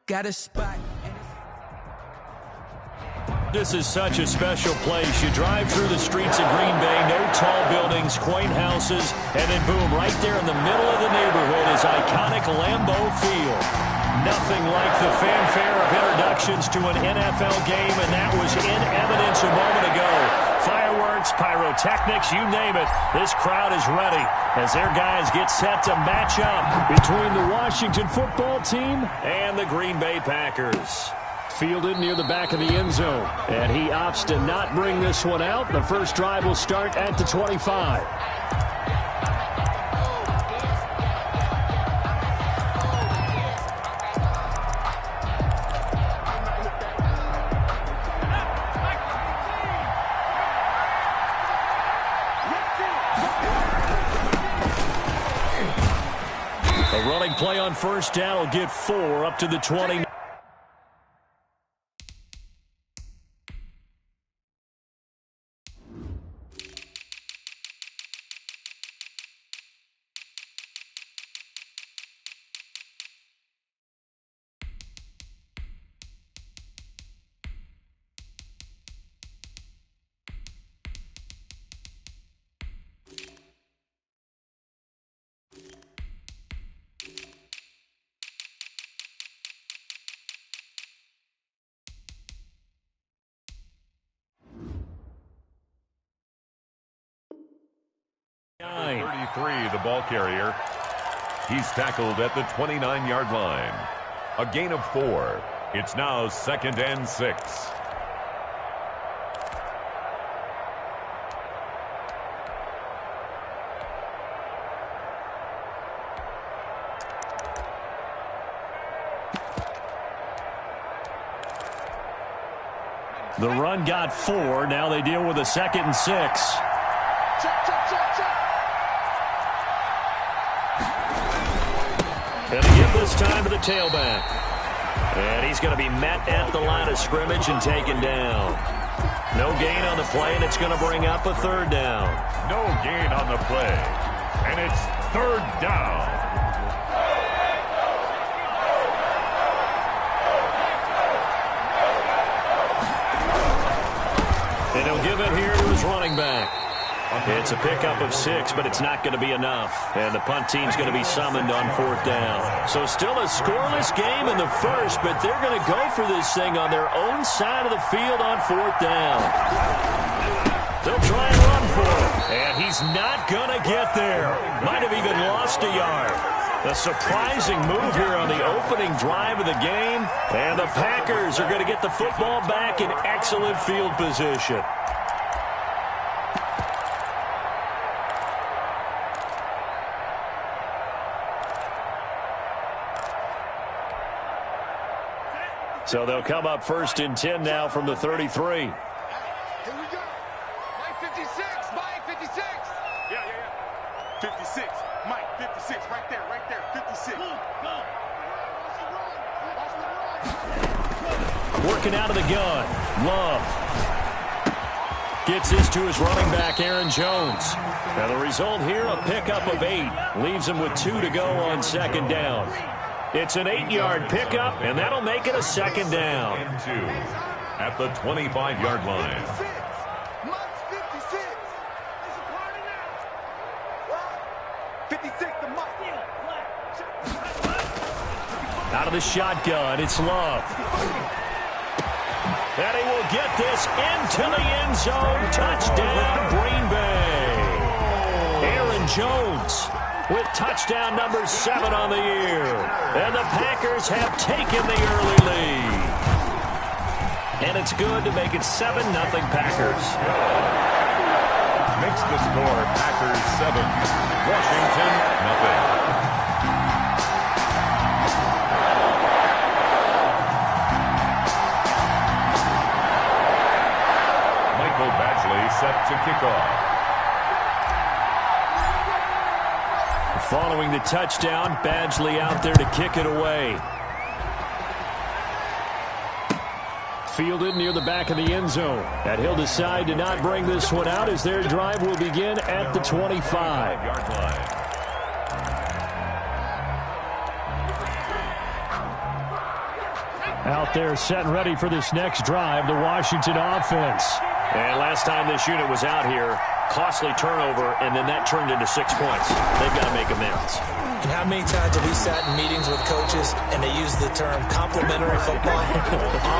Got a spot. This is such a special place. You drive through the streets of Green Bay, no tall buildings, quaint houses, and then boom, right there in the middle of the neighborhood is iconic Lambeau Field. Nothing like the fanfare of introductions to an NFL game, and that was in evidence a moment ago. Fireworks, pyrotechnics, you name it. This crowd is ready as their guys get set to match up between the Washington football team and the Green Bay Packers. Fielded near the back of the end zone, and he opts to not bring this one out. The first drive will start at the 25. A running play on first down will get 4 up to the 20. The ball carrier. He's tackled at the 29-yard line. A gain of 4. It's now 2nd and 6. The run got 4. Now they deal with a 2nd and 6. And to give this time to the tailback. And he's going to be met at the line of scrimmage and taken down. No gain on the play, and it's going to bring up a 3rd down. No gain on the play, and it's 3rd down. And he'll give it here to his running back. It's a pickup of 6, but it's not going to be enough. And the punt team's going to be summoned on 4th down. So still a scoreless game in the first, but they're going to go for this thing on their own side of the field on 4th down. They'll try and run for it. And he's not going to get there. Might have even lost a yard. A surprising move here on the opening drive of the game. And the Packers are going to get the football back in excellent field position. So they'll come up 1st and 10 now from the 33. Here we go. Mike 56. Mike 56. Yeah. 56. Mike 56. Right there. 56. Working out of the gun. Love. Gets this to his running back, Aaron Jones. Now the result here, a pickup of 8. Leaves him with 2 to go on 2nd down. It's an 8-yard pickup, and that'll make it a 2nd down. And 2 at the 25-yard line. Out of the shotgun, it's Love. And he will get this into the end zone. Touchdown, Green Bay. Aaron Jones with touchdown number 7 on the year. And the Packers have taken the early lead. And it's good to make it 7-0 Packers. Makes the score Packers 7, Washington 0. Michael Badgley set to kick off. Following the touchdown, Badgley out there to kick it away. Fielded near the back of the end zone. And he'll decide to not bring this one out as their drive will begin at the 25-yard line. Out there set and ready for this next drive, the Washington offense. And last time this unit was out here, costly turnover, and then that turned into 6 points. They've got to make amends. And how many times have we sat in meetings with coaches and they use the term complementary football?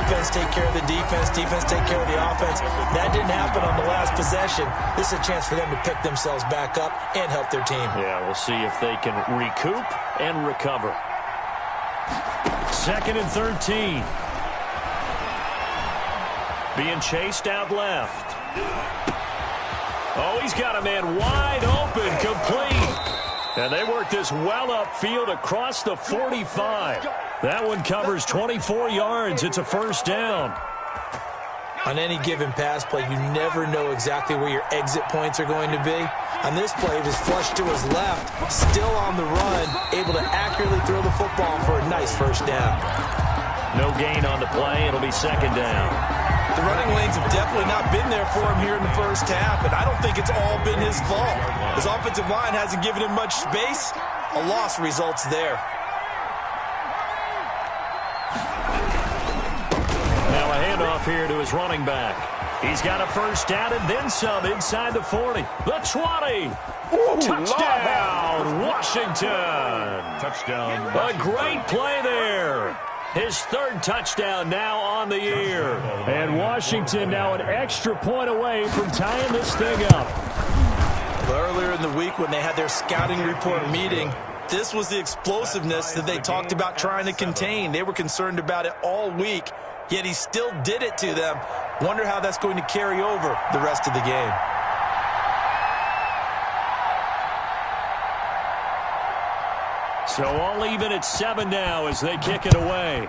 Offense take care of the defense, defense take care of the offense. That didn't happen on the last possession. This is a chance for them to pick themselves back up and help their team. Yeah, we'll see if they can recoup and recover. 2nd and 13. Being chased out left. Oh, he's got a man wide open, complete. And they work this well upfield across the 45. That one covers 24 yards. It's a first down. On any given pass play, you never know exactly where your exit points are going to be. On this play, it was flushed to his left, still on the run, able to accurately throw the football for a nice first down. No gain on the play. It'll be second down. The running lanes have definitely not been there for him here in the first half, and I don't think it's all been his fault. His offensive line hasn't given him much space. A loss results there. Now a handoff here to his running back. He's got a first down and then some inside the 40. The 20. Ooh, touchdown, Washington. Touchdown. A great play there. His 3rd touchdown now on the year. And Washington now an extra point away from tying this thing up. Earlier in the week when they had their scouting report meeting, this was the explosiveness that they talked about trying to contain. They were concerned about it all week, yet he still did it to them. Wonder how that's going to carry over the rest of the game. So all even at 7 now as they kick it away.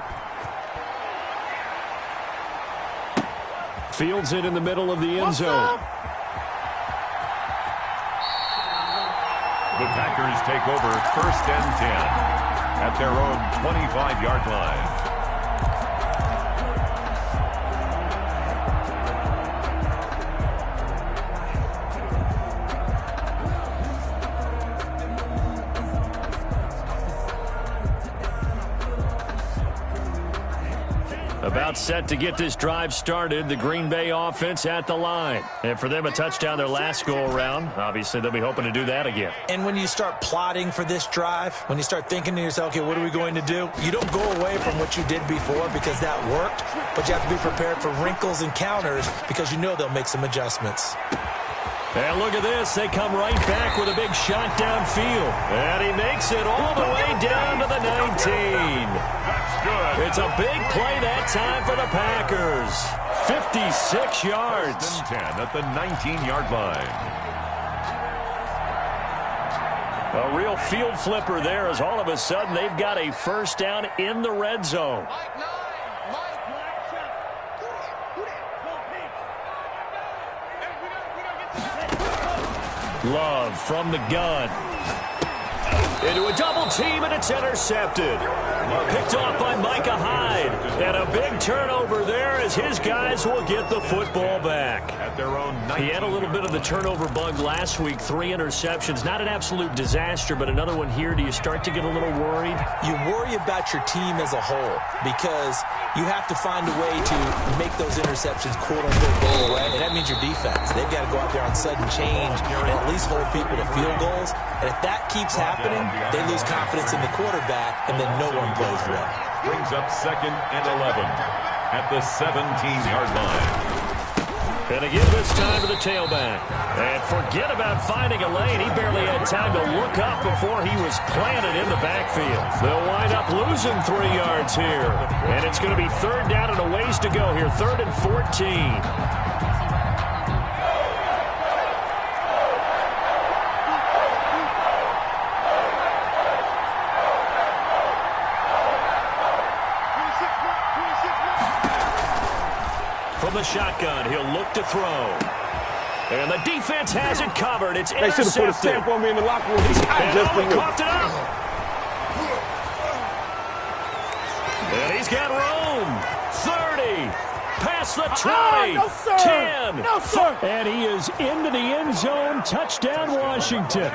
Fields it in the middle of the end zone. The Packers take over 1st and 10 at their own 25-yard line. About set to get this drive started. The Green Bay offense at the line. And for them, a touchdown their last go-around. Obviously, they'll be hoping to do that again. And when you start plotting for this drive, when you start thinking to yourself, okay, what are we going to do? You don't go away from what you did before because that worked, but you have to be prepared for wrinkles and counters because you know they'll make some adjustments. And look at this. They come right back with a big shot downfield. And he makes it all the way down to the 19. That's good. It's a big play that time for the Packers. 56 yards. 10 at the 19-yard line. A real field flipper there as all of a sudden they've got a first down in the red zone. Love from the gun. Into a double team, and it's intercepted. Picked off by Micah Hyde. And a big turnover there as his guys will get the football back. At their own 19. He had a little bit of the turnover bug last week. 3 interceptions. Not an absolute disaster, but another one here. Do you start to get a little worried? You worry about your team as a whole because you have to find a way to make those interceptions quote-unquote go away. And that means your defense. They've got to go out there on sudden change and at least hold people to field goals. And if that keeps happening, they lose confidence in the quarterback, and then no one plays well. Brings up 2nd and 11 at the 17-yard line. And again this time to the tailback. And forget about finding a lane. He barely had time to look up before he was planted in the backfield. They'll wind up losing 3 yards here. And it's going to be 3rd down and a ways to go here. 3rd and 14. From the shotgun, he'll look to throw. And the defense has it covered. It's intercepted. They should have put a stamp on me in the locker room. Just for you. Coughed it up. And he's got room. 30. Past the 20. No, sir. 10. No, sir. And he is into the end zone. Touchdown, Washington.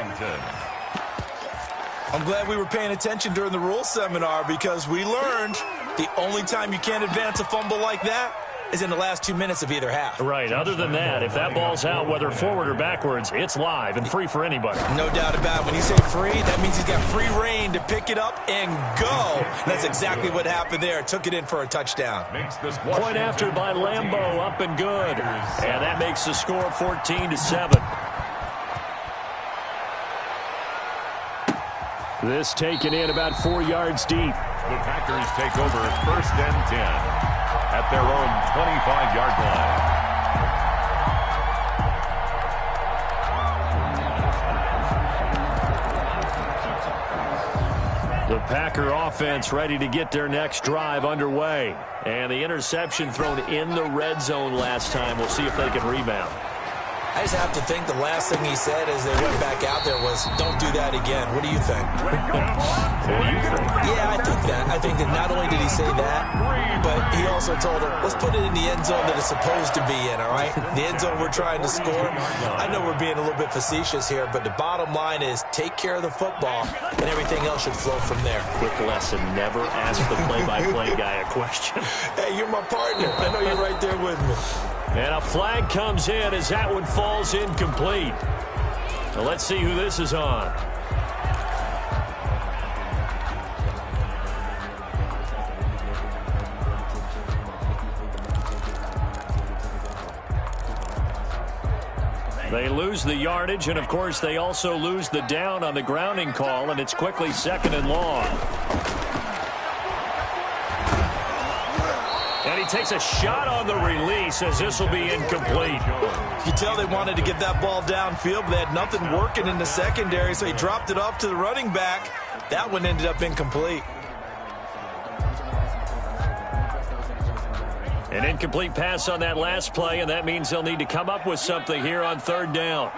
I'm glad we were paying attention during the rules seminar because we learned the only time you can't advance a fumble like that is in the last 2 minutes of either half. Right. Other than that, if that ball's out, whether forward or backwards, it's live and free for anybody. No doubt about it. When you say free, that means he's got free reign to pick it up and go. And that's exactly what happened there. Took it in for a touchdown. Point after by Lambeau, up and good. And that makes the score 14-7. This taken in about 4 yards deep. The Packers take over 1st and 10 at their own 25-yard line. The Packer offense ready to get their next drive underway. And the interception thrown in the red zone last time. We'll see if they can rebound. I just have to think the last thing he said as they went back out there was, don't do that again. What do you think? What do you think? Yeah, I think that. I think that not only did he say that, but he also told him, let's put it in the end zone that it's supposed to be in, all right? The end zone we're trying to score. I know we're being a little bit facetious here, but the bottom line is take care of the football, and everything else should flow from there. Quick lesson, never ask the play-by-play guy a question. Hey, you're my partner. I know you're right there with me. And a flag comes in as that one falls incomplete. Now let's see who this is on. They lose the yardage, and of course they also lose the down on the grounding call, and it's quickly 2nd and long. And he takes a shot on the release as this will be incomplete. You can tell they wanted to get that ball downfield, but they had nothing working in the secondary, so he dropped it off to the running back. That one ended up incomplete. An incomplete pass on that last play, and that means they'll need to come up with something here on 3rd down.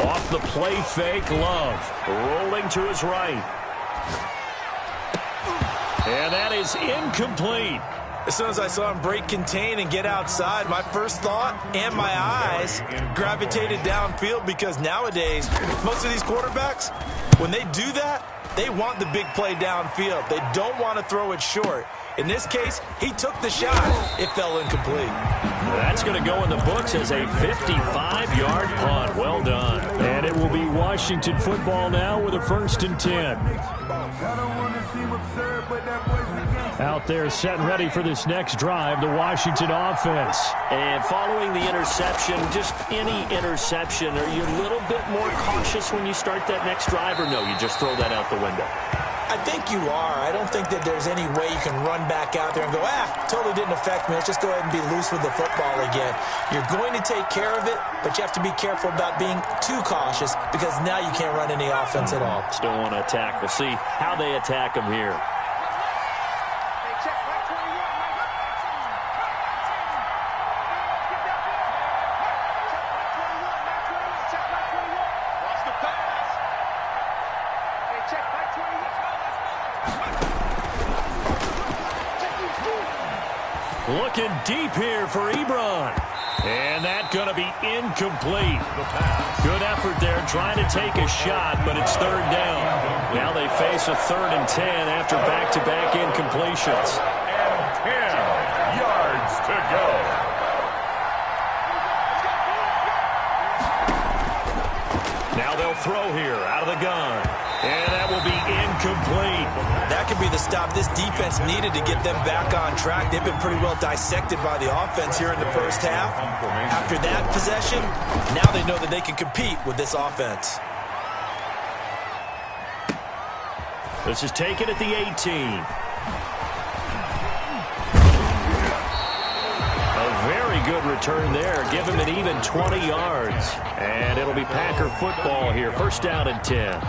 Off the play fake, Love. Rolling to his right. And that is incomplete. As soon as I saw him break contain and get outside, my first thought and my eyes gravitated downfield because nowadays, most of these quarterbacks, when they do that, they want the big play downfield. They don't want to throw it short. In this case, he took the shot. It fell incomplete. That's going to go in the books as a 55-yard punt. Well done. And it will be Washington football now with a 1st and 10. Out there set and ready for this next drive, the Washington offense. And following the interception, just any interception, are you a little bit more cautious when you start that next drive, or no, you just throw that out the window? I think you are. I don't think that there's any way you can run back out there and go, totally didn't affect me. Let's just go ahead and be loose with the football again. You're going to take care of it, but you have to be careful about being too cautious because now you can't run any offense at all. Still want to attack. We'll see how they attack them here. Looking deep here for Ebron. And that's going to be incomplete. Good effort there trying to take a shot, but it's 3rd down. Now they face a 3rd and 10 after back-to-back incompletions. And 10 yards to go. Now they'll throw here out of the gun. And that will be incomplete. That could be the stop this defense needed to get them back on track. They've been pretty well dissected by the offense here in the first half. After that possession, now they know that they can compete with this offense. This is taken at the 18. A very good return there. Give him an even 20 yards. And it'll be Packer football here. 1st down and 10.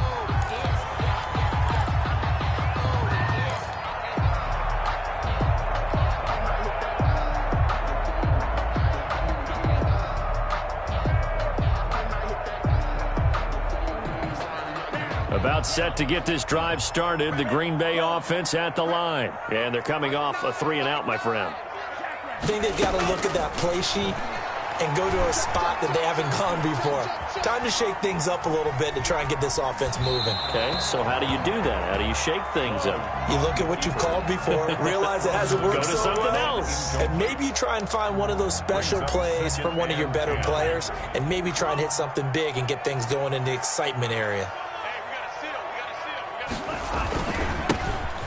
About set to get this drive started. The Green Bay offense at the line. And they're coming off a 3-and-out, my friend. I think they've got to look at that play sheet and go to a spot that they haven't gone before. Time to shake things up a little bit to try and get this offense moving. Okay, so how do you do that? How do you shake things up? You look at what you've called before, realize it hasn't worked Go to so something well, else. and maybe you try and find one of those special plays from one of your better players, and maybe try and hit something big and get things going in the excitement area.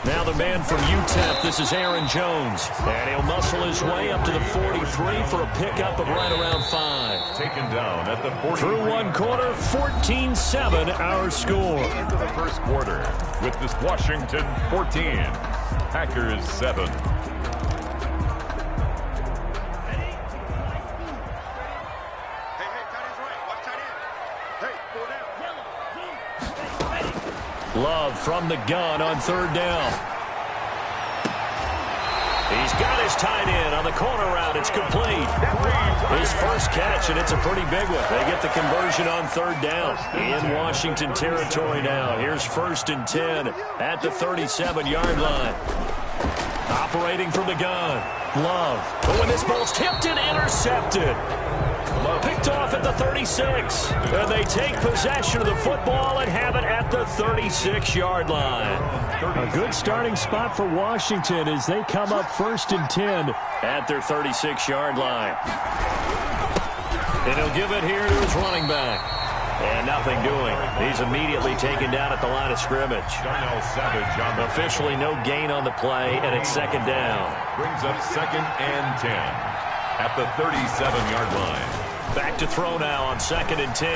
Now the man from UTEP, this is Aaron Jones. And he'll muscle his way up to the 43 for a pickup of right around 5. Taken down at the 43. Through one quarter, 14-7 our score. Into the first quarter with this Washington 14, Packers 7. Love from the gun on third down. He's got his tight end on the corner route. It's complete. His first catch, and it's a pretty big one. They get the conversion on third down. In Washington territory now. Here's 1st and 10 at the 37-yard line. Operating from the gun. Love. But when this ball's tipped and intercepted. Picked off at the 36. And they take possession of the football and have it at the 36-yard line. A good starting spot for Washington as they come up 1st and 10 at their 36-yard line. And he'll give it here to his running back. And nothing doing. He's immediately taken down at the line of scrimmage. Darnell Savage on the Officially no gain on the play, and it's 2nd down. brings up 2nd and 10 at the 37-yard line. Back to throw now on 2nd and 10.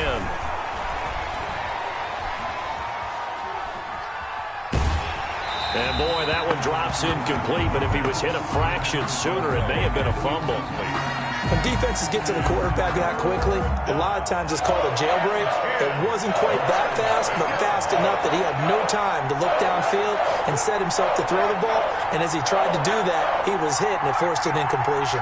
And boy, that one drops incomplete, but if he was hit a fraction sooner, it may have been a fumble. When defenses get to the quarterback that quickly, a lot of times it's called a jailbreak. It wasn't quite that fast, but fast enough that he had no time to look downfield and set himself to throw the ball. And as he tried to do that, he was hit, and it forced an incompletion.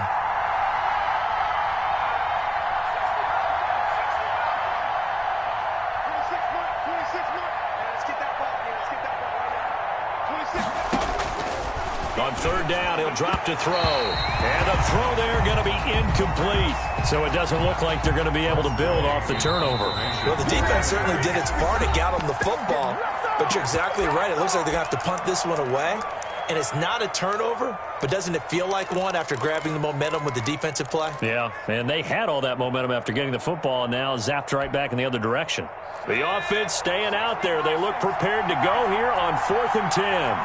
On third down, he'll drop to throw. And the throw there going to be incomplete. So it doesn't look like they're going to be able to build off the turnover. Well, the defense certainly did its part to get them the football. But you're exactly right. It looks like they're going to have to punt this one away. And it's not a turnover, but doesn't it feel like one after grabbing the momentum with the defensive play? Yeah, and they had all that momentum after getting the football, and now zapped right back in the other direction. The offense staying out there. They look prepared to go here on 4th and 10.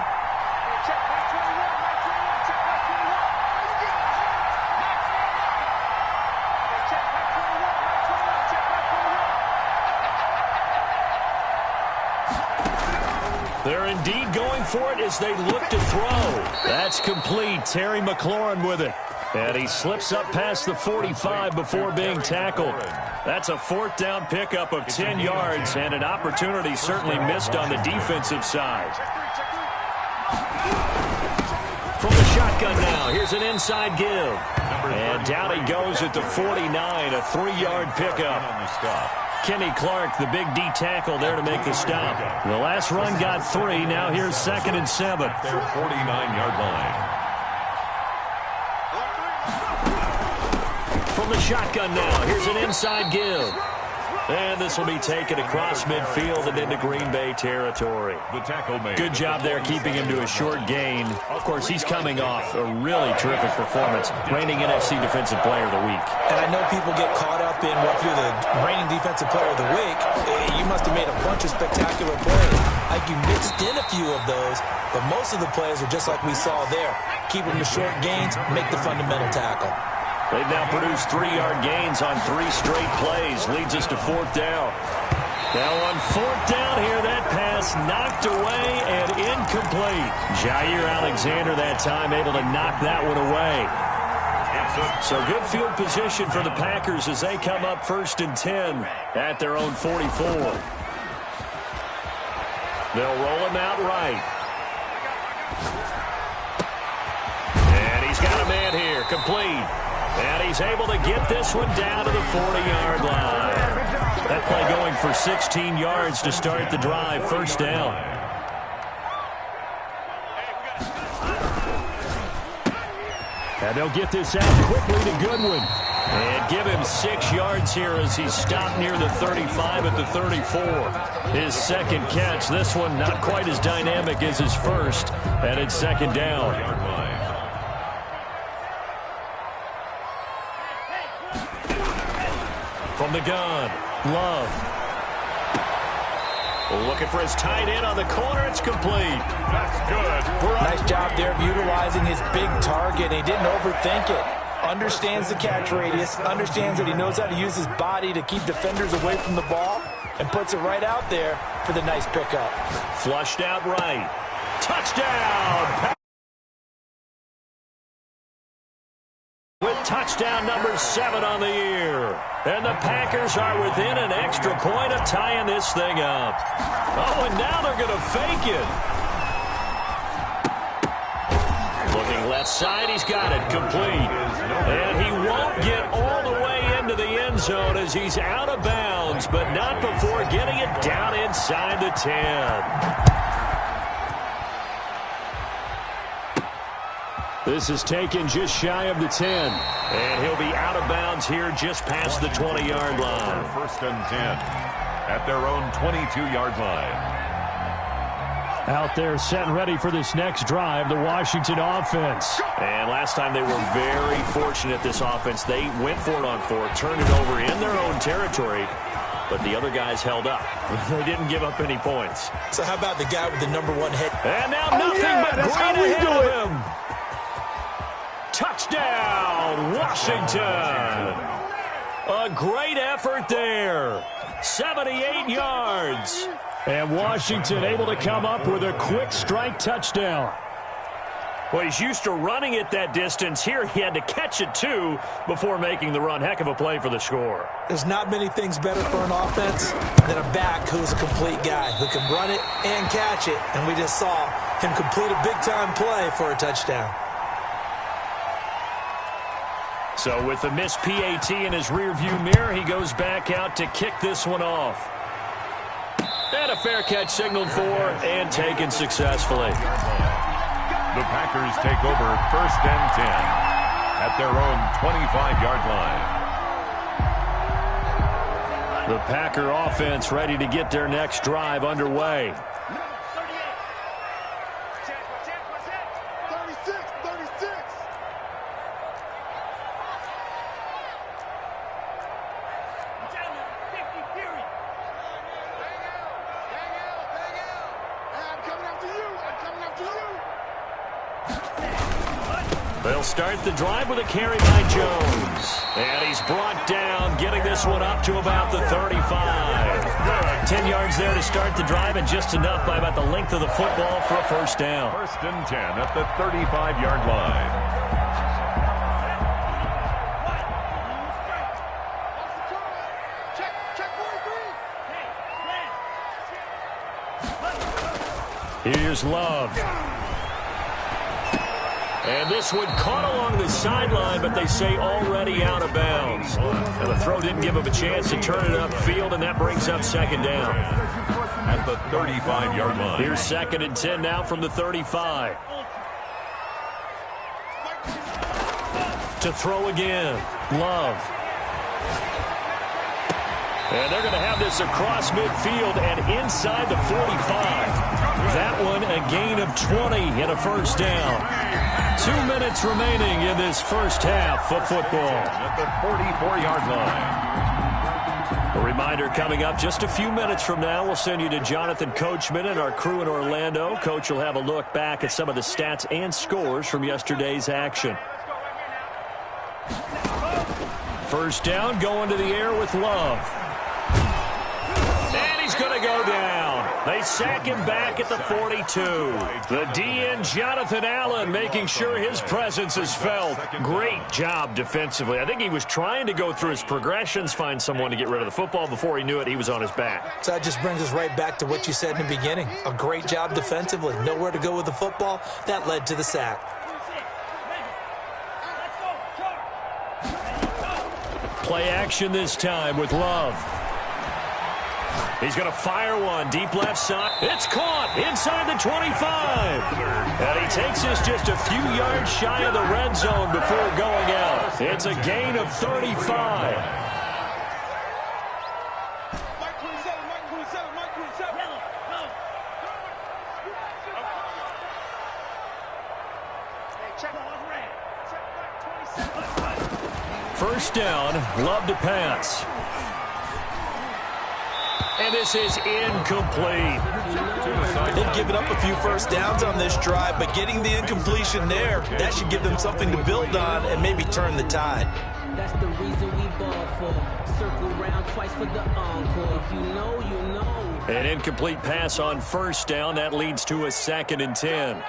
They're indeed going for it as they look to throw. That's complete. Terry McLaurin with it. And he slips up past the 45 before being tackled. That's a 4th down pickup of 10 yards and an opportunity certainly missed on the defensive side. From the shotgun now, here's an inside give. And down he goes at the 49, a 3-yard pickup. Kenny Clark, the big D tackle there to make the stop. The last run got 3. Now here's 2nd and 7. Their 49-yard line. From the shotgun now, here's an inside give. And this will be taken across midfield and into Green Bay territory. The tackle made. Good job there keeping him to a short gain. Of course, he's coming off a really terrific performance, reigning NFC Defensive Player of the Week. And I know people get caught up in what you're the reigning Defensive Player of the Week. You must have made a bunch of spectacular plays. Like you mixed in a few of those, but most of the plays are just like we saw there. Keep them to short gains, make the fundamental tackle. They've now produced 3-yard gains on 3 straight plays. Leads us to 4th down. Now on 4th down here, that pass knocked away and incomplete. Jair Alexander that time able to knock that one away. So good field position for the Packers as they come up 1st and 10 at their own 44. They'll roll him out right. And he's got a man here, complete. And he's able to get this one down to the 40-yard line. That play going for 16 yards to start the drive. 1st down. And they'll get this out quickly to Goodwin. And give him 6 yards here as he stopped near the 35 at the 34. His second catch. This one not quite as dynamic as his first. And it's second down. From the gun, Love. Looking for his tight end on the corner. It's complete. That's good. Nice job there of utilizing his big target. He didn't overthink it. Understands the catch radius. Understands that he knows how to use his body to keep defenders away from the ball. And puts it right out there for the nice pickup. Flushed out right. Touchdown. With touchdown number 7 on the year. And the Packers are within an extra point of tying this thing up. Oh, and now they're going to fake it. Looking left side, he's got it complete. And he won't get all the way into the end zone as he's out of bounds, but not before getting it down inside the 10. This is taken just shy of the 10. And he'll be out of bounds here just past the 20-yard line. First and 10 at their own 22-yard line. Out there set and ready for this next drive, the Washington offense. And last time they were very fortunate, this offense. They went for it on 4, turned it over in their own territory, but the other guys held up. They didn't give up any points. So how about the guy with the number 1 head? And now nothing but green ahead of him. Touchdown, Washington. A great effort there. 78 yards. And Washington able to come up with a quick strike touchdown. Well, he's used to running it that distance. Here he had to catch it, too, before making the run. Heck of a play for the score. There's not many things better for an offense than a back who's a complete guy, who can run it and catch it. And we just saw him complete a big-time play for a touchdown. So with the missed PAT in his rearview mirror, he goes back out to kick this one off. And a fair catch signaled for and taken successfully. The Packers take over first and 10 at their own 25-yard line. The Packer offense ready to get their next drive underway. 36. They'll start the drive with a carry by Jones. And he's brought down, getting this one up to about the 35. 10 yards there to start the drive, and just enough by about the length of the football for a first down. First and 10 at the 35-yard line. Here's Love. And this one caught along the sideline, but they say already out of bounds. And the throw didn't give him a chance to turn it upfield, and that brings up second down. At the 35-yard line. Here's second and 10 now from the 35. To throw again, Love. And they're going to have this across midfield and inside the 45. That one a gain of 20 and a first down. 2 minutes remaining in this first half of football. At the 44-yard line. A reminder coming up just a few minutes from now. We'll send you to Jonathan Coachman and our crew in Orlando. Coach will have a look back at some of the stats and scores from yesterday's action. First down, going to the air with Love. And he's going to go down. They sack him back at the 42. The DN, Jonathan Allen, making sure his presence is felt. Great job defensively. I think he was trying to go through his progressions, find someone to get rid of the football. Before he knew it, he was on his back. So that just brings us right back to what you said in the beginning. A great job defensively. Nowhere to go with the football. That led to the sack. Play action this time with Love. He's going to fire one deep left side. It's caught inside the 25. And he takes us just a few yards shy of the red zone before going out. It's a gain of 35. First down, Love to pass. And this is incomplete. They've given up a few first downs on this drive, but getting the incompletion there, that should give them something to build on and maybe turn the tide. That's the reason we ball for. Circle round twice for the encore. If you know, you know. An incomplete pass on first down. That leads to a 2nd and 10.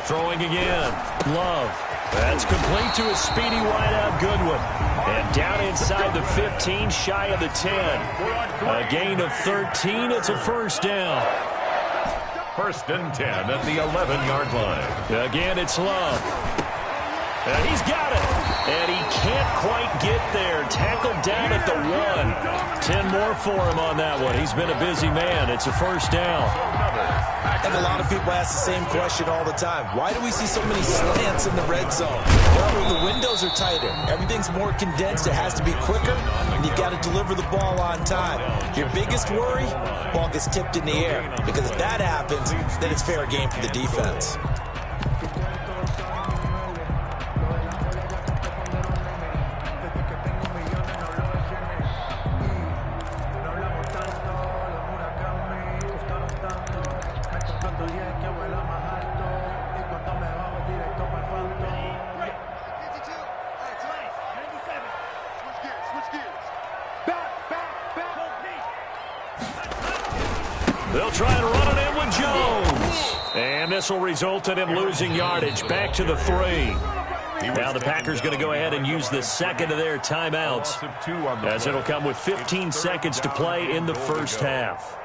Throwing again. Love. That's complete to a speedy wideout Goodwin. And down inside the 15, shy of the 10. A gain of 13. It's a first down. 1st and 10 at the 11-yard line. Again, it's Love. And he's got it. And he can't quite get there. Tackled down at the 1. 10 more for him on that one. He's been a busy man. It's a first down. And a lot of people ask the same question all the time. Why do we see so many slants in the red zone? Well, the windows are tighter. Everything's more condensed. It has to be quicker, and you've got to deliver the ball on time. Your biggest worry? Ball gets tipped in the air. Because if that happens, then it's fair game for the defense. They'll try and run it in with Jones. And this will result in him losing yardage back to the 3. Now the Packers going to go ahead and use the second of their timeouts, as it'll come with 15 seconds to play in the first half.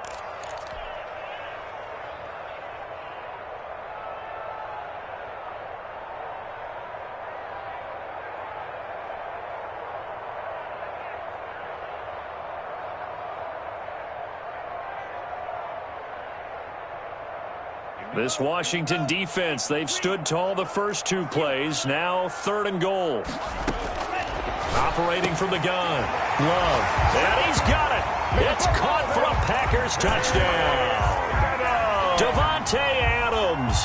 This Washington defense, they've stood tall the first 2 plays. Now 3rd and goal. Operating from the gun. Love. And he's got it. It's caught for a Packers touchdown. Davante Adams.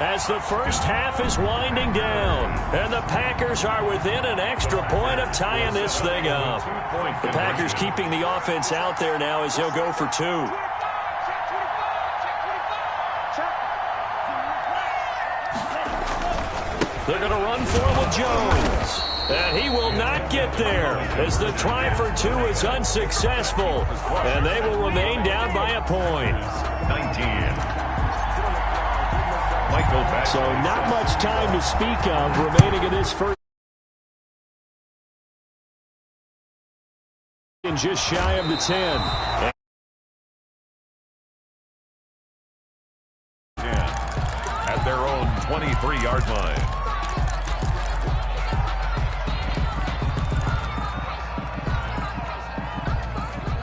As the first half is winding down. And the Packers are within an extra point of tying this thing up. The Packers keeping the offense out there now as he'll go for 2. They're going to run for him with Jones. And he will not get there as the try for 2 is unsuccessful. And they will remain down by a point. 19. So not much time to speak of remaining in this first. And just shy of the 10. At their own 23-yard line.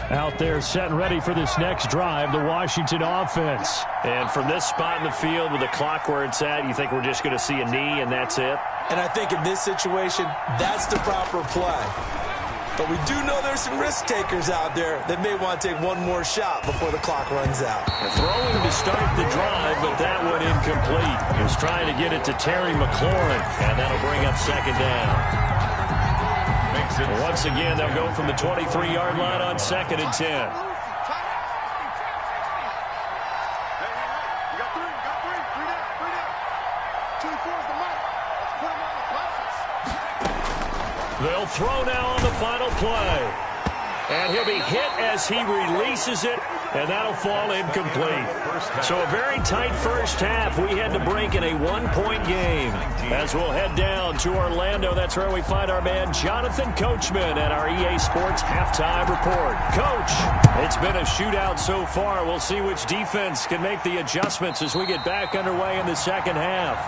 Out there set and ready for this next drive, the Washington offense. And from this spot in the field with the clock where it's at, you think we're just going to see a knee and that's it? And I think in this situation, that's the proper play. But we do know there's some risk takers out there that may want to take one more shot before the clock runs out. Throwing to start the drive, but that one incomplete. He was trying to get it to Terry McLaurin, and that'll bring up 2nd down. Once again, they'll go from the 23-yard line on 2nd and 10. They'll throw now on the final play. And he'll be hit as he releases it, and that'll fall incomplete. So a very tight first half. We had to break in a 1-point game. As we'll head down to Orlando, that's where we find our man Jonathan Coachman at our EA Sports Halftime Report. Coach, it's been a shootout so far. We'll see which defense can make the adjustments as we get back underway in the second half.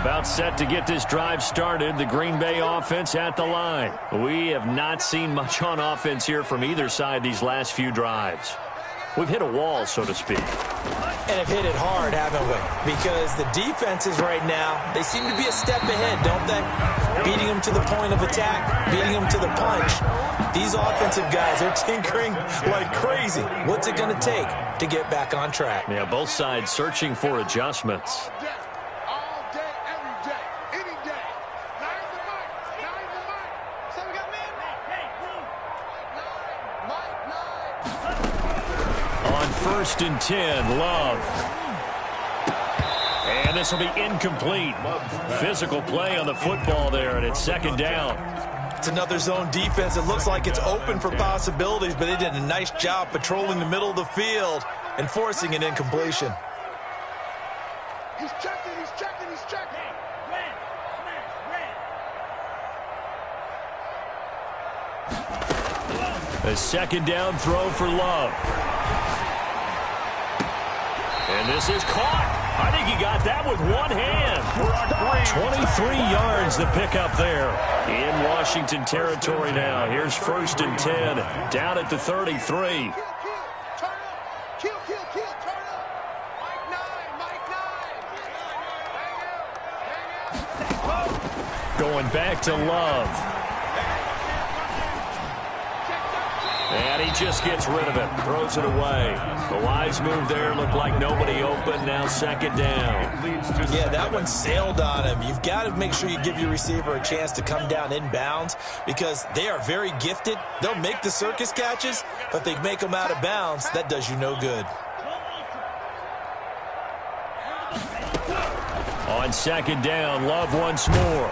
About set to get this drive started. The Green Bay offense at the line. We have not seen much on offense here from either side these last few drives. We've hit a wall, so to speak. And have hit it hard, haven't we? Because the defenses right now, they seem to be a step ahead, don't they? Beating them to the point of attack, beating them to the punch. These offensive guys are tinkering like crazy. What's it going to take to get back on track? Yeah, both sides searching for adjustments. First and 10, Love. And this will be incomplete. Physical play on the football there, and it's second down. It's another zone defense. It looks like it's open for possibilities, but they did a nice job patrolling the middle of the field and forcing an incompletion. He's checking, he's checking, he's checking. A second down throw for Love. And this is caught. I think he got that with one hand. 23 yards the pickup there. In Washington territory now. Here's first and 10. Down at the 33. Going back to Love. And he just gets rid of it. Throws it away. The wise move there. Looked like nobody open. Now second down. Yeah, that one sailed on him. You've got to make sure you give your receiver a chance to come down inbounds because they are very gifted. They'll make the circus catches, but they make them out of bounds. That does you no good. On second down, Love once more.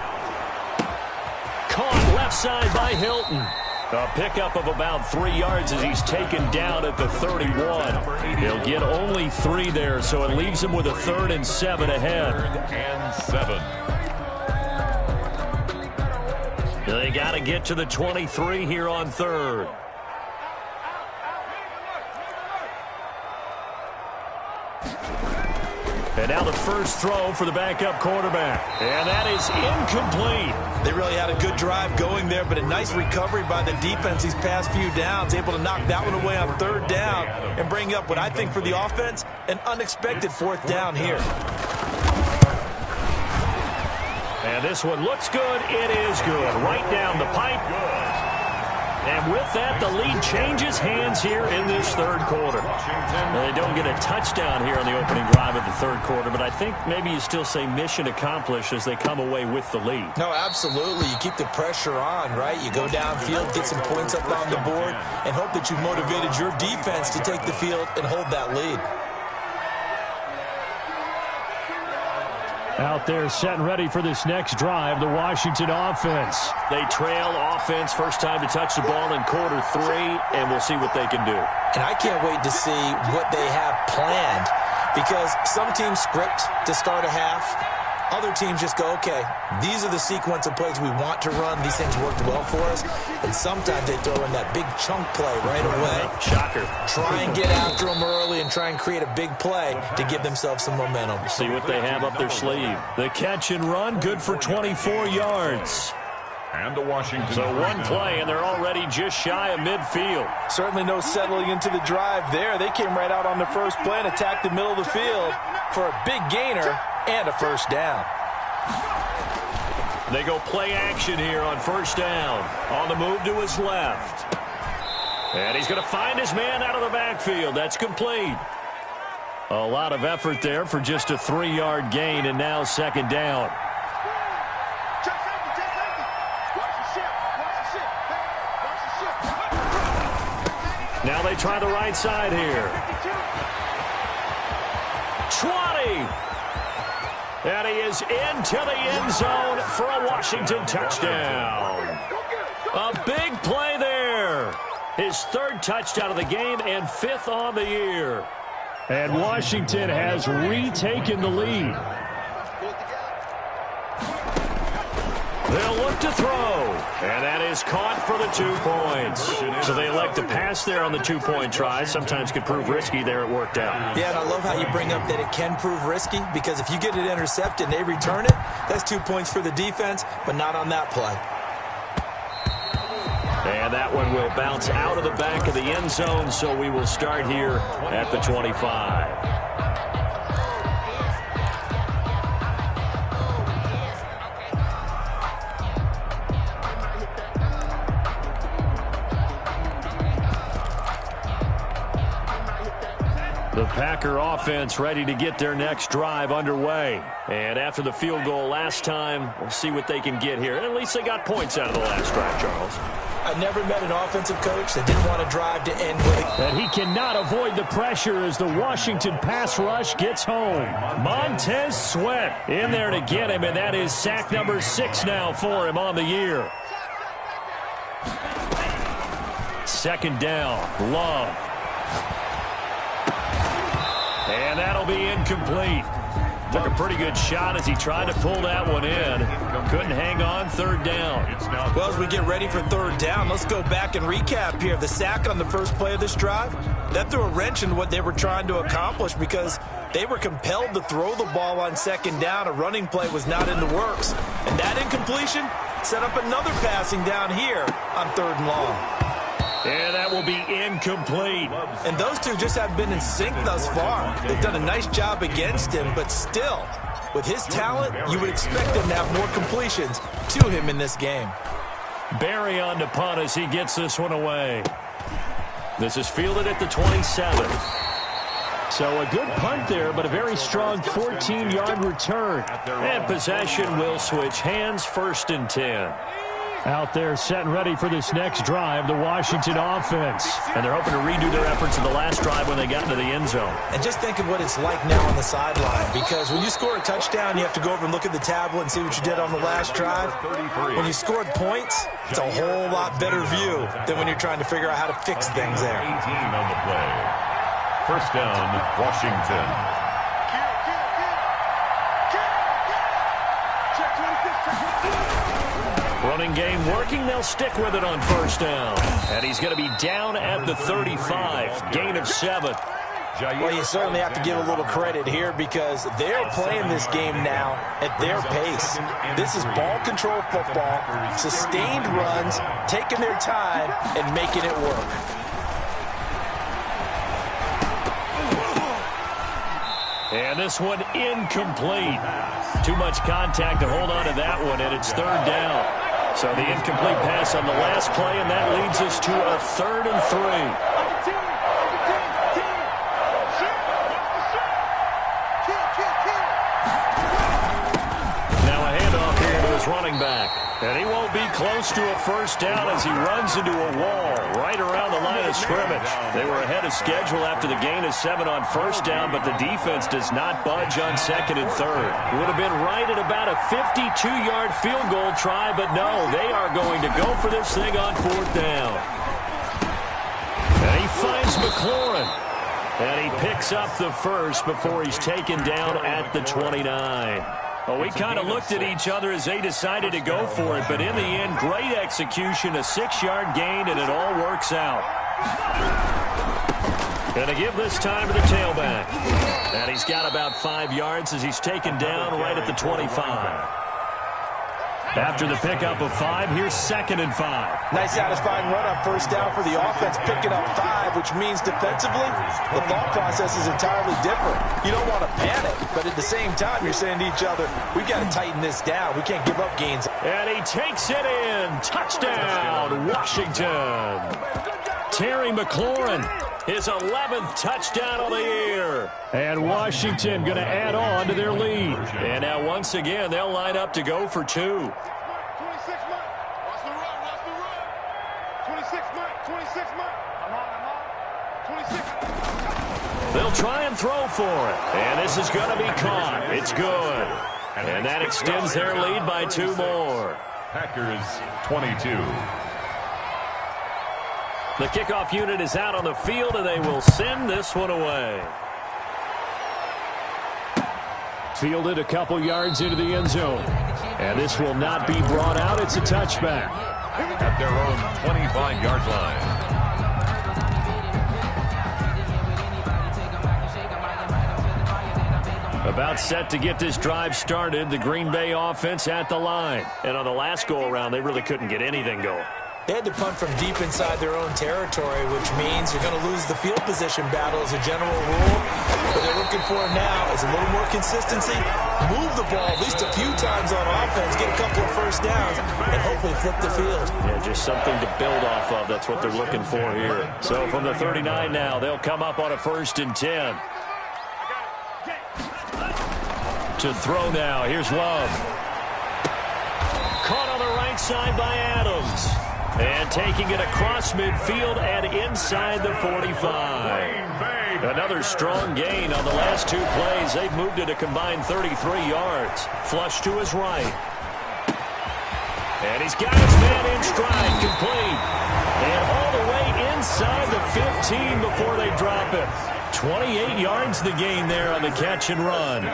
Caught left side by Hilton. A pickup of about 3 yards as he's taken down at the 31. He'll get only 3 there, so it leaves him with a 3rd and 7 ahead. 3rd and 7. They got to get to the 23 here on 3rd. And now the first throw for the backup quarterback. And that is incomplete. They really had a good drive going there, but a nice recovery by the defense these past few downs, able to knock that one away on 3rd down and bring up what I think for the offense, an unexpected 4th down here. And this one looks good. It is good. Right down the pipe. And with that, the lead changes hands here in this 3rd quarter. They don't get a touchdown here on the opening drive of the 3rd quarter, but I think maybe you still say mission accomplished as they come away with the lead. No, absolutely. You keep the pressure on, right? You go downfield, get some points up on the board, and hope that you've motivated your defense to take the field and hold that lead. Out there set and ready for this next drive, the Washington offense. They trail offense, first time to touch the ball in quarter 3, and we'll see what they can do. And I can't wait to see what they have planned because some teams script to start a half. Other teams just go, okay, these are the sequence of plays we want to run. These things worked well for us. And sometimes they throw in that big chunk play right away. Shocker. Try and get after them early and try and create a big play to give themselves some momentum. See what they have up their sleeve. The catch and run, good for 24 yards. And the Washington. So one play, and they're already just shy of midfield. Certainly no settling into the drive there. They came right out on the first play and attacked the middle of the field for a big gainer and a 1st down. They go play action here on 1st down. On the move to his left. And he's going to find his man out of the backfield. That's complete. A lot of effort there for just a 3-yard gain, and now second down. Now they try the right side here. 20. And he is into the end zone for a Washington touchdown. A big play there. His 3rd touchdown of the game and 5th on the year. And Washington has retaken the lead. They'll look look to throw. And that is caught for the 2 points. So they elect to pass there on the 2-point try. Sometimes could prove risky. There it worked out. Yeah, and I love how you bring up that it can prove risky, because if you get it intercepted and they return it, that's 2 points for the defense, but not on that play. And that one will bounce out of the back of the end zone, so we will start here at the 25. The Packer offense ready to get their next drive underway. And after the field goal last time, we'll see what they can get here. And at least they got points out of the last drive, Charles. I never met an offensive coach that didn't want to drive to end with it. And he cannot avoid the pressure as the Washington pass rush gets home. Montez Sweat in there to get him, and that is sack number 6 now for him on the year. Second down, Love. And that'll be incomplete. Took a pretty good shot as he tried to pull that one in. Couldn't hang on, third down. Well, as we get ready for third down, let's go back and recap here. The sack on the first play of this drive, that threw a wrench in what they were trying to accomplish, because they were compelled to throw the ball on second down. A running play was not in the works. And that incompletion set up another passing down here on third and long. And that will be incomplete. And those two just haven't been in sync thus far. They've done a nice job against him, but still, with his talent, you would expect him to have more completions to him in this game. Barry on to punt as he gets this one away. This is fielded at the 27. So a good punt there, but a very strong 14-yard return. And possession will switch hands, 1st and 10. Out there set and ready for this next drive, the Washington offense. And they're hoping to redo their efforts in the last drive when they got into the end zone. And just think of what it's like now on the sideline, because when you score a touchdown, you have to go over and look at the tablet and see what you did on the last drive. When you scored points, it's a whole lot better view than when you're trying to figure out how to fix things there. 18 on the play. First down, Washington. Running game working. They'll stick with it on first down. And he's going to be down at the 35. Gain of 7. Well, you certainly have to give a little credit here, because they're playing this game now at their pace. This is ball control football, sustained runs, taking their time, and making it work. And this one incomplete. Too much contact to hold on to that one, and it's third down. So the incomplete pass on the last play, and that leads us to a 3rd and 3. Now a handoff here to his running back. And he won't be close to a first down as he runs into a wall right around the line of scrimmage. They were ahead of schedule after the gain of 7 on first down, but the defense does not budge on 2nd and 3rd. Would have been right at about a 52-yard field goal try, but no, they are going to go for this thing on 4th down. And he finds McLaurin. And he picks up the first before he's taken down at the 29. Well, we kind of looked at each other as they decided to go for it, but in the end, great execution, a 6-yard gain, and it all works out. Going to give this time to the tailback. And he's got about 5 yards as he's taken down right at the 25. After the pickup of 5, here's 2nd and 5. Nice satisfying run on first down for the offense, picking up 5, which means defensively, the thought process is entirely different. You don't want to panic, but at the same time, you're saying to each other, we've got to tighten this down. We can't give up gains. And he takes it in. Touchdown, Washington. Terry McLaurin, his 11th touchdown of the year. And Washington going to add on to their lead. And now once again, they'll line up to go for 2. 26 Mike. Watch the run. Watch the run. 26 Mike. 26 Mike. I'm on. 26. They'll try and throw for it. And this is going to be caught. It's good. And that extends their lead by 2 more. Packers 22. The kickoff unit is out on the field, and they will send this one away. Fielded a couple yards into the end zone. And this will not be brought out. It's a touchback. At their own 25-yard line. About set to get this drive started, the Green Bay offense at the line. And on the last go-around, they really couldn't get anything going. They had to punt from deep inside their own territory, which means you're going to lose the field position battle as a general rule. What they're looking for now is a little more consistency, move the ball at least a few times on offense, get a couple of first downs, and hopefully flip the field. Yeah, just something to build off of. That's what they're looking for here. So from the 39 now, they'll come up on a 1st and 10. To throw now. Here's Love. Caught on the right side by Adams. And taking it across midfield and inside the 45. Another strong gain on the last 2 plays. They've moved it a combined 33 yards. Flush to his right. And he's got his man in stride. Complete. And all the way inside the 15 before they drop it. 28 yards the gain there on the catch and run.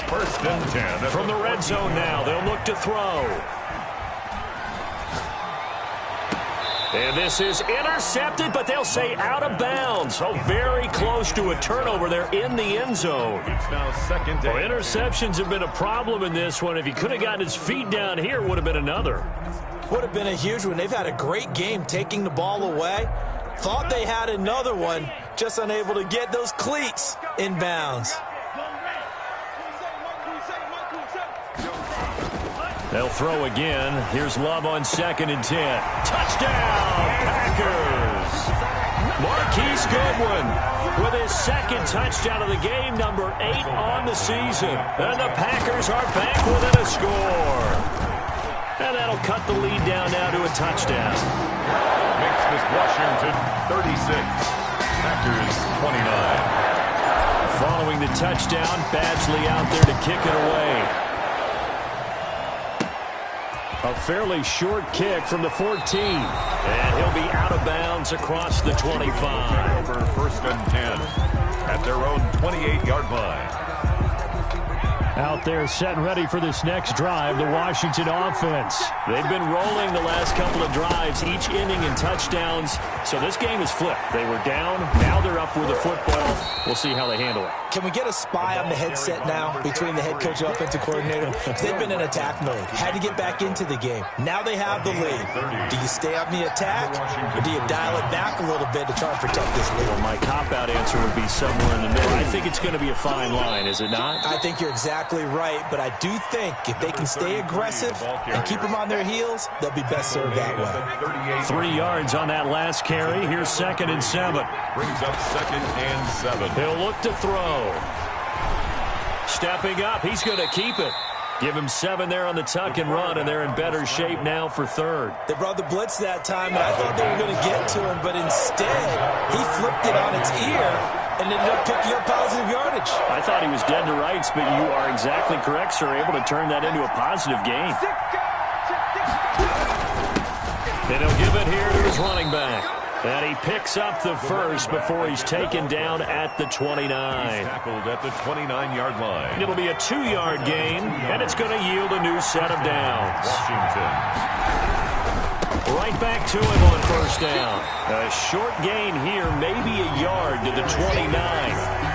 1st and 10. From the red zone now, they'll look to throw. And this is intercepted, but they'll say out of bounds. So very close to a turnover there in the end zone. It's now 2nd down. Well, interceptions have been a problem in this one. If he could have gotten his feet down here, would have been another. Would have been a huge one. They've had a great game taking the ball away. Thought they had another one, just unable to get those cleats in bounds. They'll throw again. Here's Love on 2nd and 10. Touchdown, Packers! Marquise Goodwin with his 2nd touchdown of the game, number 8 on the season. And the Packers are back within a score. And that'll cut the lead down now to a touchdown. Makes this Washington 36. Packers 29. Following the touchdown, Badgley out there to kick it away. A fairly short kick from the 14. And he'll be out of bounds across the 25. Over 1st and 10 at their own 28-yard line. Out there set and ready for this next drive, the Washington offense. They've been rolling the last couple of drives, each inning in touchdowns. So this game is flipped. They were down, now they're up with the football. We'll see how they handle it. Can we get a spy on the headset now between the head coach and offensive coordinator? Because they've been in attack mode. Had to get back into the game. Now they have the lead. Do you stay on the attack, or do you dial it back a little bit to try and protect this lead? Well, my cop-out answer would be somewhere in the middle. I think it's going to be a fine line, is it not? I think you're exactly right, but I do think if they can stay aggressive and keep them on their heels, they'll be best served that way. 3 yards on that last carry. Here's 2nd and 7. Brings up 2nd and 7. He'll look to throw. Stepping up, he's going to keep it. Give him 7 there on the tuck and run, and they're in better shape now for 3rd. They brought the blitz that time, and I thought they were going to get to him, but instead, he flipped it on its ear and ended up picking up positive yardage. I thought he was dead to rights, but you are exactly correct, sir, able to turn that into a positive gain. And he'll give it here to his running back. And he picks up the first before he's taken down at the 29. He's tackled at the 29-yard line. It'll be a 2-yard gain, and it's going to yield a new set of downs. Washington. Right back to him on 1st down. A short gain here, maybe a yard to the 29.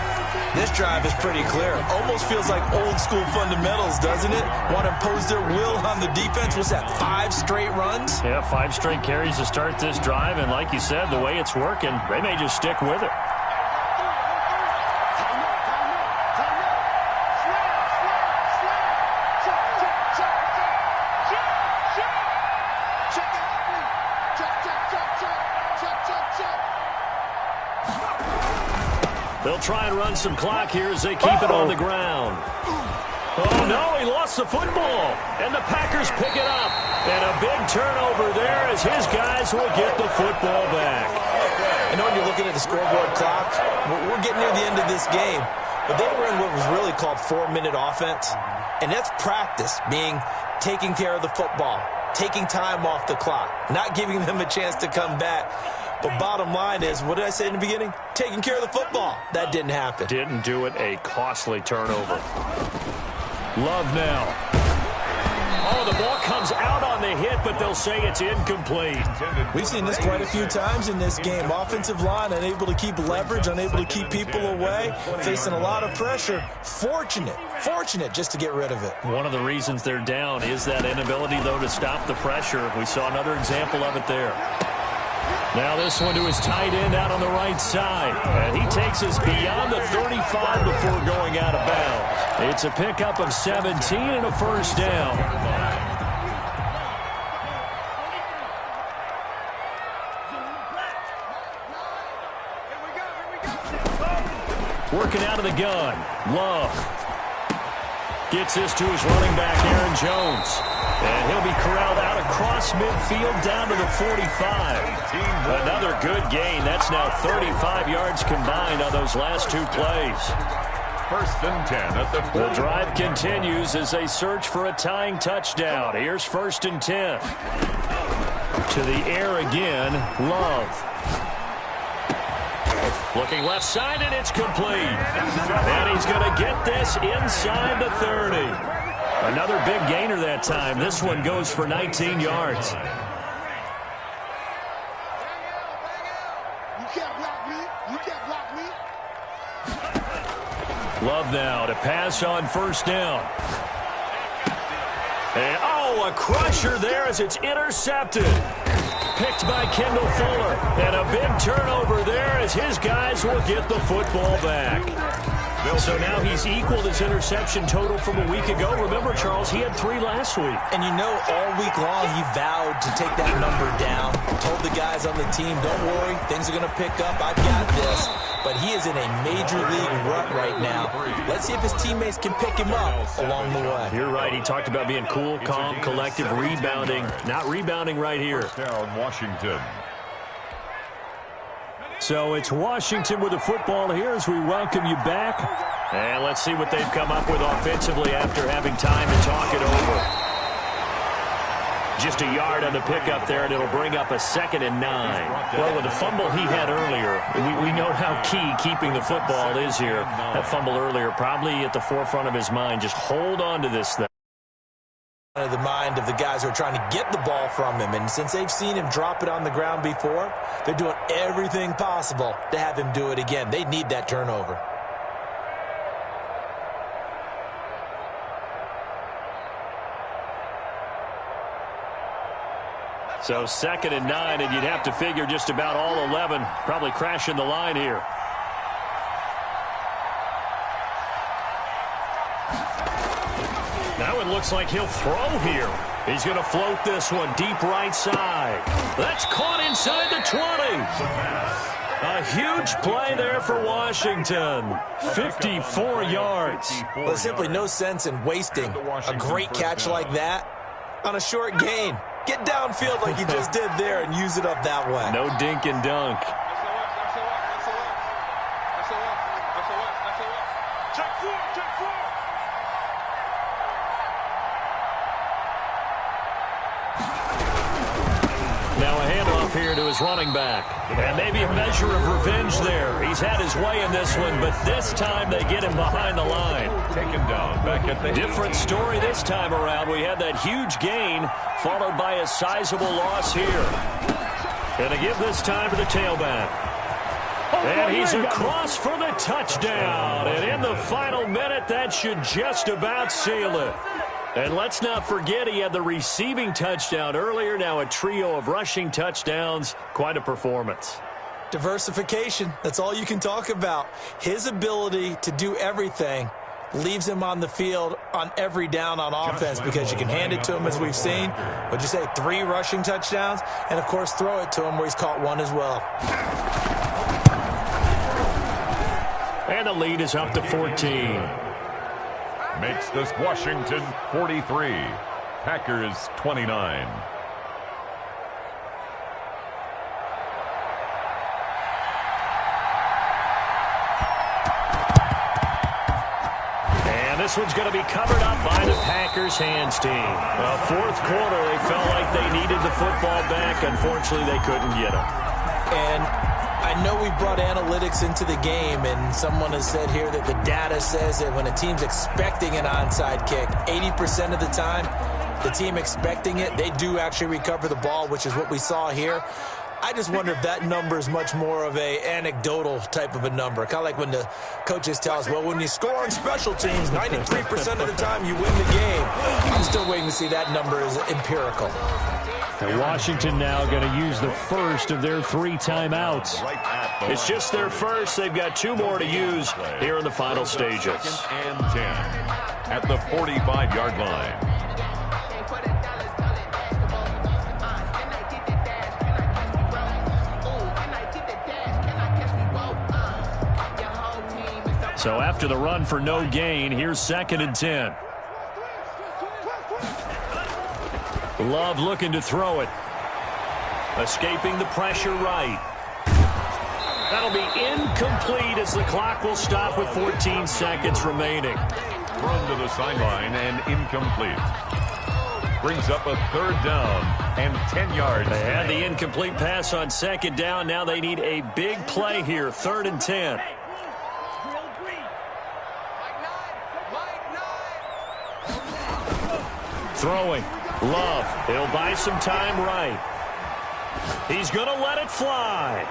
This drive is pretty clear. Almost feels like old school fundamentals, doesn't it? Want to impose their will on the defense. Was that 5 straight runs? Yeah, 5 straight carries to start this drive, and like you said, the way it's working, they may just stick with it. They'll try and run some clock here as they keep it on the ground. Oh, no, he lost the football. And the Packers pick it up. And a big turnover there as his guys will get the football back. I know when you're looking at the scoreboard clock, we're getting near the end of this game. But they were in what was really called 4-minute offense. And that's practice, being taking care of the football, taking time off the clock, not giving them a chance to come back. But bottom line is, what did I say in the beginning? Taking care of the football. That didn't happen. Didn't do it. A costly turnover. Love now. Oh, the ball comes out on the hit, but they'll say it's incomplete. We've seen this quite a few times in this game. Offensive line unable to keep leverage, unable to keep people away, facing a lot of pressure. Fortunate just to get rid of it. One of the reasons they're down is that inability, though, to stop the pressure. We saw another example of it there. Now this one to his tight end out on the right side. And he takes us beyond the 35 before going out of bounds. It's a pickup of 17 and a first down. Working out of the gun. Love gets this to his running back, Aaron Jones. And he'll be corralled out across midfield down to the 45. Another good gain. That's now 35 yards combined on those last two plays. 1st and 10 at the 40. The drive continues as they search for a tying touchdown. Here's 1st and 10. To the air again, Love. Looking left side, and it's complete. And he's going to get this inside the 30. Another big gainer that time. This one goes for 19 yards. Love now to pass on 1st down. And, a crusher there as it's intercepted. Picked by Kendall Fuller. And a big turnover there as his guys will get the football back. So now he's equaled his interception total from a week ago. Remember, Charles, he had 3 last week. And you know, all week long he vowed to take that number down. Told the guys on the team, don't worry, things are going to pick up. I've got this. But he is in a major league rut right now. Let's see if his teammates can pick him up along the way. You're right. He talked about being cool, calm, collective, rebounding. Not rebounding right here. Down Washington. So it's Washington with the football here as we welcome you back. And let's see what they've come up with offensively after having time to talk it over. Just a yard on the pickup there, and it'll bring up a 2nd and 9. Well, with the fumble he had earlier, we know how key keeping the football is here. That fumble earlier probably at the forefront of his mind. Just hold on to this thing. The mind of the guys who are trying to get the ball from him, and since they've seen him drop it on the ground before, they're doing everything possible to have him do it again. They need that turnover. So 2nd and 9, and you'd have to figure just about all 11 probably crashing the line here. Now it looks like he'll throw here. He's going to float this one deep right side. That's caught inside the 20. A huge play there for Washington. 54 yards. Well, there's simply no sense in wasting a great catch like that on a short gain. Get downfield like you just did there and use it up that way. No dink and dunk. Now a handoff here to his running back. And maybe a measure of revenge there. He's had his way in this one, but this time they get him behind the line. Taken down back at the different story this time around. We had that huge gain followed by a sizable loss here. Going to give this time to the tailback. And he's across for the touchdown. And in the final minute, that should just about seal it. And let's not forget he had the receiving touchdown earlier. Now a trio of rushing touchdowns. Quite a performance. Diversification. That's all you can talk about. His ability to do everything leaves him on the field on every down on offense because you can hand it to him, as we've seen. What'd you say, 3 rushing touchdowns? And, of course, throw it to him where he's caught 1 as well. And the lead is up to 14. Makes this Washington 43. Packers 29. This one's going to be covered up by the Packers hands team. Fourth quarter, they felt like they needed the football back. Unfortunately, they couldn't get it. And I know we brought analytics into the game, and someone has said here that the data says that when a team's expecting an onside kick, 80% of the time, the team expecting it, they do actually recover the ball, which is what we saw here. I just wonder if that number is much more of a anecdotal type of a number. Kind of like when the coaches tell us, well, when you score on special teams, 93% of the time you win the game. I'm still waiting to see that number is empirical. And Washington now going to use the first of their 3 timeouts. It's just their first. They've got 2 more to use here in the final stages. 2nd and 10 at the 45-yard line. So after the run for no gain, here's 2nd and 10. Love looking to throw it. Escaping the pressure right. That'll be incomplete as the clock will stop with 14 seconds remaining. Thrown to the sideline and incomplete. Brings up a 3rd down and 10 yards. They had the incomplete pass on 2nd down. Now they need a big play here, 3rd and 10. Throwing. Love. He'll buy some time right. He's going to let it fly.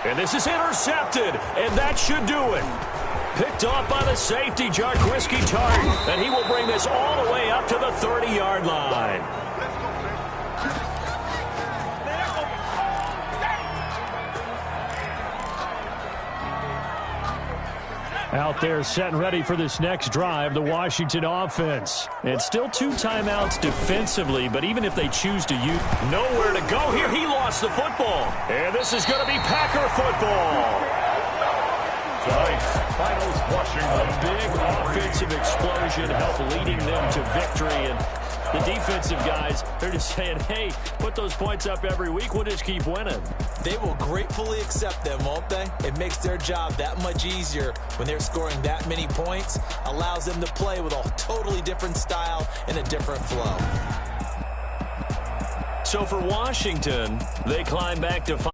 And this is intercepted, and that should do it. Picked off by the safety, Jaquiski Tartt, and he will bring this all the way up to the 30-yard line. Out there set and ready for this next drive, the Washington offense. And still 2 timeouts defensively, but even if they choose to use nowhere to go here, he lost the football. And this is going to be Packer football. Tonight's finals, Washington. A big offensive explosion helped leading them to victory. And the defensive guys, they're just saying, hey, put those points up every week. We'll just keep winning. They will gratefully accept them, won't they? It makes their job that much easier when they're scoring that many points. Allows them to play with a totally different style and a different flow. So for Washington, they climb back to 5.